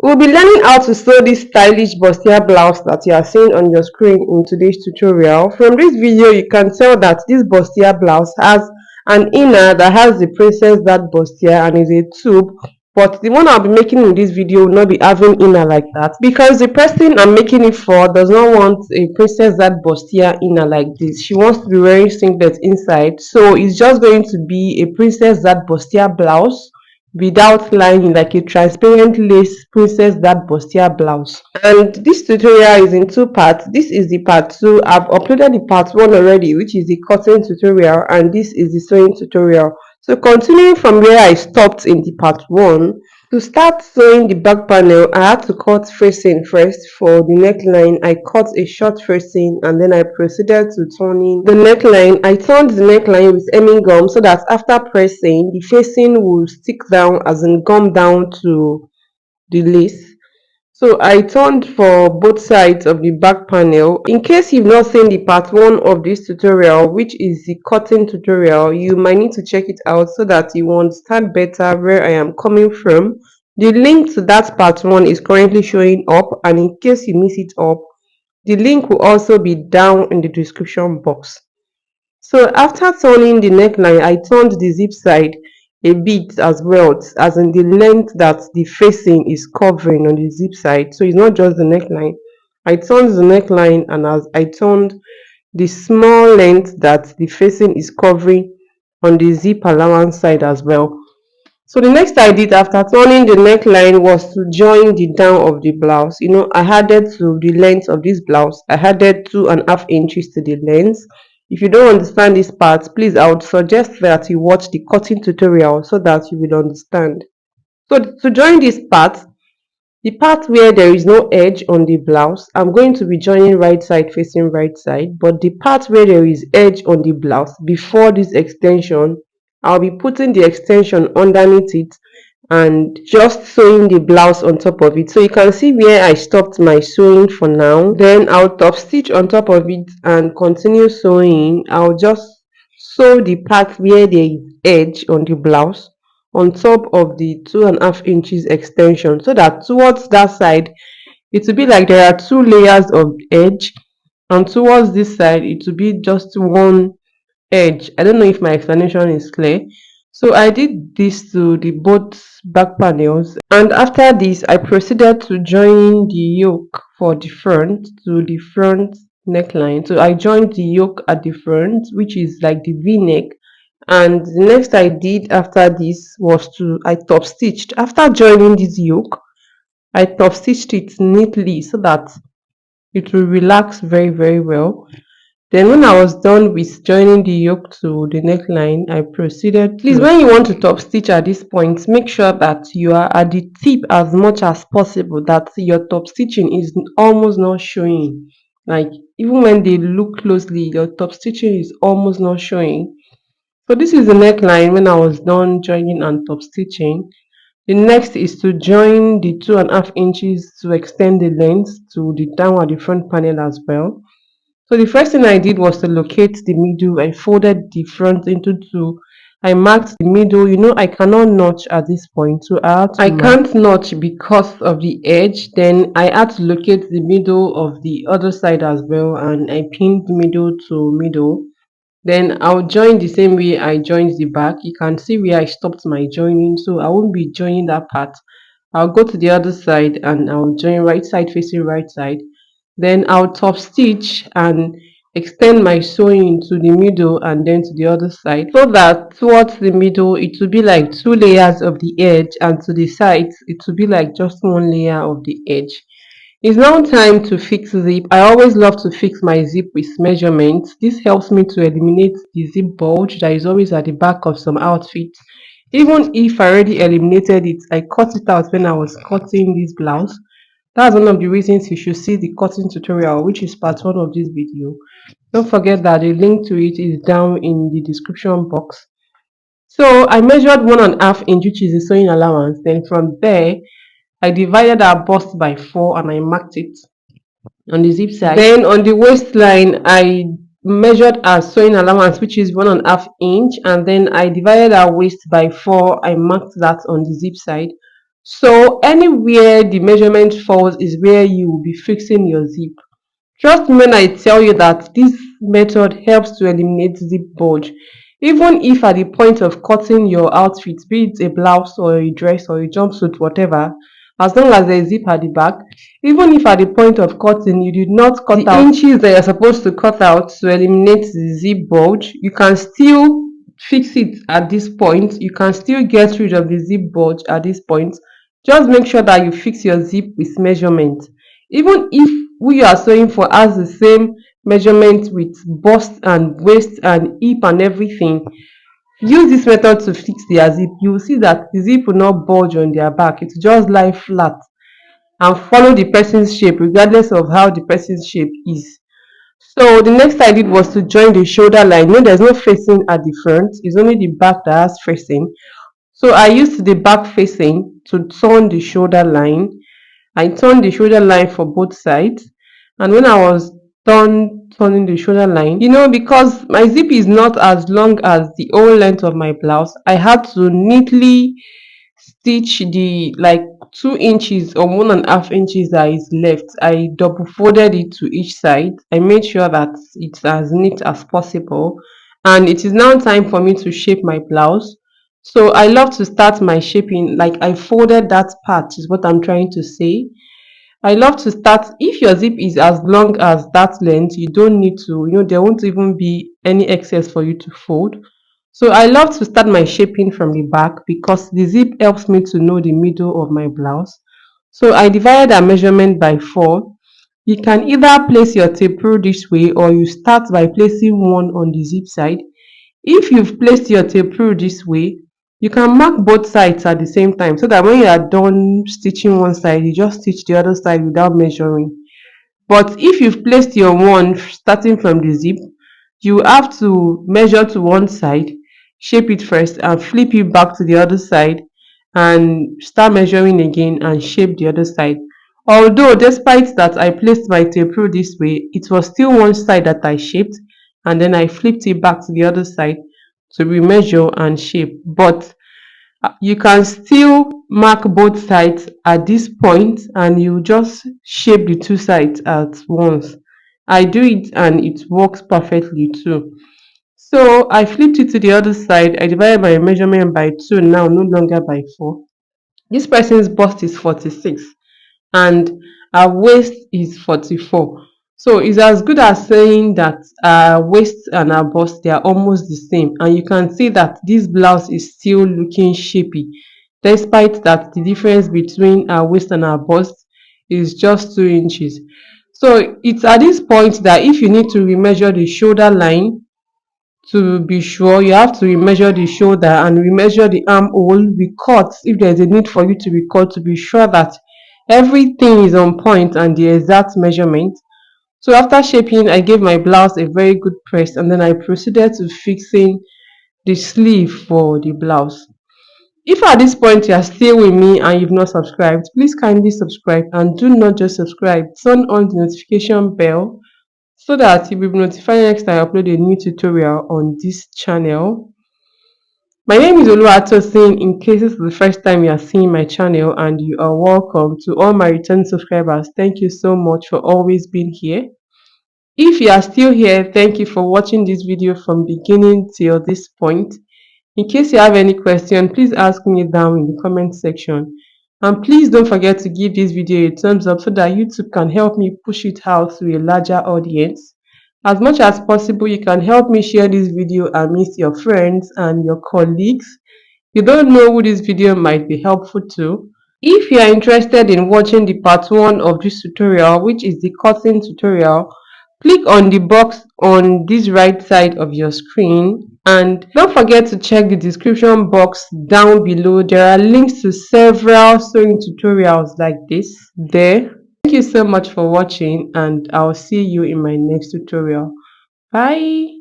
We'll be learning how to sew this stylish bustier blouse that you are seeing on your screen in today's tutorial. From this video, you can tell that this bustier blouse has an inner that has the Princess Dart Bustier and is a tube. But the one I'll be making in this video will not be having inner like that because the person I'm making it for does not want a Princess Dart Bustier inner like this. She wants to be wearing singlet inside. So it's just going to be a Princess Dart Bustier blouse without lining, like a transparent lace Princess Dart Bustier blouse. And this tutorial is in two parts. This is the part 2. I've uploaded the part 1 already, which is the cutting tutorial, and this is the sewing tutorial. So continuing from where I stopped in the part 1, to start sewing the back panel, I had to cut facing first. For the neckline, I cut a short facing and then I proceeded to turning the neckline. I turned the neckline with hemming gum so that after pressing, the facing will stick down, as in gum down to the lace. So I turned for both sides of the back panel. In case you've not seen the part 1 of this tutorial, which is the cutting tutorial, you might need to check it out so that you understand better where I am coming from. The link to that part 1 is currently showing up, and in case you miss it up, the link will also be down in the description box. So after turning the neckline, I turned the zip side a bit as well, as in the length that the facing is covering on the zip side. So it's not just the neckline. I turned the neckline, and as I turned the small length that the facing is covering on the zip allowance side as well. So the next I did after turning the neckline was to join the down of the blouse. I added to the length of this blouse, I added 2.5 inches to the length. If you don't understand this part, please, I would suggest that you watch the cutting tutorial so that you will understand. So to join this part, the part where there is no edge on the blouse, I'm going to be joining right side facing right side. But the part where there is edge on the blouse, before this extension, I'll be putting the extension underneath it and just sewing the blouse on top of it. So you can see where I stopped my sewing for now. Then I'll top stitch on top of it and continue sewing. I'll just sew the part where there is edge on the blouse on top of the 2.5 inches extension, so that towards that side it will be like there are 2 layers of edge, and towards this side it will be just one edge. I don't know if my explanation is clear. So I did this to the both back panels, and after this I proceeded to join the yoke for the front to the front neckline. So I joined the yoke at the front, which is like the v-neck, and the next I did after this was I top stitched. After joining this yoke, I top stitched it neatly so that it will relax very, very well. Then when I was done with joining the yoke to the neckline, I proceeded. Please, when you want to top stitch at this point, make sure that you are at the tip as much as possible, that your top stitching is almost not showing. Like, even when they look closely, your top stitching is almost not showing. So this is the neckline when I was done joining and top stitching. The next is to join the 2.5 inches to extend the length to the down at the front panel as well. So the first thing I did was to locate the middle. I folded the front into two. I marked the middle. I cannot notch at this point, so I can't notch because of the edge. Then I had to locate the middle of the other side as well, and I pinned middle to middle. Then I'll join the same way I joined the back. You can see where I stopped my joining, so I won't be joining that part. I'll go to the other side and I'll join right side facing right side. Then I'll top stitch and extend my sewing to the middle and then to the other side, so that towards the middle it will be like 2 layers of the edge, and to the sides it will be like just one layer of the edge. It's now time to fix zip. I always love to fix my zip with measurements. This helps me to eliminate the zip bulge that is always at the back of some outfits. Even if I already eliminated it, I cut it out when I was cutting this blouse. That's one of the reasons you should see the cutting tutorial, which is part 1 of this video. Don't forget that the link to it is down in the description box. So I measured 1.5 inch, which is the sewing allowance. Then from there, I divided our bust by 4 and I marked it on the zip side. Then on the waistline, I measured our sewing allowance, which is 1.5 inch, and then I divided our waist by 4. I marked that on the zip side. So anywhere the measurement falls is where you will be fixing your zip. Trust me when I tell you that this method helps to eliminate zip bulge. Even if at the point of cutting your outfit, be it a blouse or a dress or a jumpsuit, whatever, as long as there is zip at the back, even if at the point of cutting you did not cut the out inches that you're supposed to cut out to eliminate the zip bulge, you can still fix it at this point. You can still get rid of the zip bulge at this point. Just make sure that you fix your zip with measurement. Even if who you are sewing for has the same measurement with bust and waist and hip and everything, use this method to fix their zip. You will see that the zip will not bulge on their back. It just lie flat and follow the person's shape regardless of how the person's shape is. So the next I did was to join the shoulder line. No, there's no facing at the front. It's only the back that has facing. So I used the back facing to turn the shoulder line. I turned the shoulder line for both sides. And when I was turning the shoulder line, because my zip is not as long as the whole length of my blouse, I had to neatly stitch the like 2 inches or 1.5 inches that is left. I double folded it to each side. I made sure that it's as neat as possible. And it is now time for me to shape my blouse. So I love to start my shaping like I folded that part, is what I'm trying to say. I love to start, if your zip is as long as that length, you don't need to, there won't even be any excess for you to fold. So I love to start my shaping from the back because the zip helps me to know the middle of my blouse. So I divided that measurement by 4. You can either place your tape rule this way or you start by placing one on the zip side. If you've placed your tape rule this way, you can mark both sides at the same time so that when you are done stitching one side, you just stitch the other side without measuring. But if you've placed your one starting from the zip, you have to measure to one side, shape it first, and flip it back to the other side and start measuring again and shape the other side. Although, despite that, I placed my tape rule this way, it was still one side that I shaped, and then I flipped it back to the other side to remeasure and shape. But you can still mark both sides at this point and you just shape the two sides at once. I do it and it works perfectly too. So I flipped it to the other side. I divided my measurement by 2 now, no longer by 4. This person's bust is 46 and our waist is 44. So it's as good as saying that our waist and our bust, they are almost the same, and you can see that this blouse is still looking shapy despite that the difference between our waist and our bust is just 2 inches. So it's at this point that if you need to remeasure the shoulder line, to be sure, you have to remeasure the shoulder and remeasure the armhole, recut if there's a need for you to recut to be sure that everything is on point and the exact measurement. So after shaping, I gave my blouse a very good press and then I proceeded to fixing the sleeve for the blouse. If at this point you are still with me and you've not subscribed, please kindly subscribe and do not just subscribe, turn on the notification bell so that you'll be notified next time I upload a new tutorial on this channel. My name is Oluwatosin. In case this is the first time you are seeing my channel, and you are welcome to all my return subscribers. Thank you so much for always being here. If you are still here, thank you for watching this video from beginning till this point. In case you have any question, please ask me down in the comment section. And please don't forget to give this video a thumbs up so that YouTube can help me push it out to a larger audience. As much as possible, you can help me share this video amidst your friends and your colleagues. You don't know who this video might be helpful to. If you are interested in watching the part 1 of this tutorial, which is the cutting tutorial, click on the box on this right side of your screen and don't forget to check the description box down below. There are links to several sewing tutorials like this there. Thank you so much for watching and I'll see you in my next tutorial. Bye.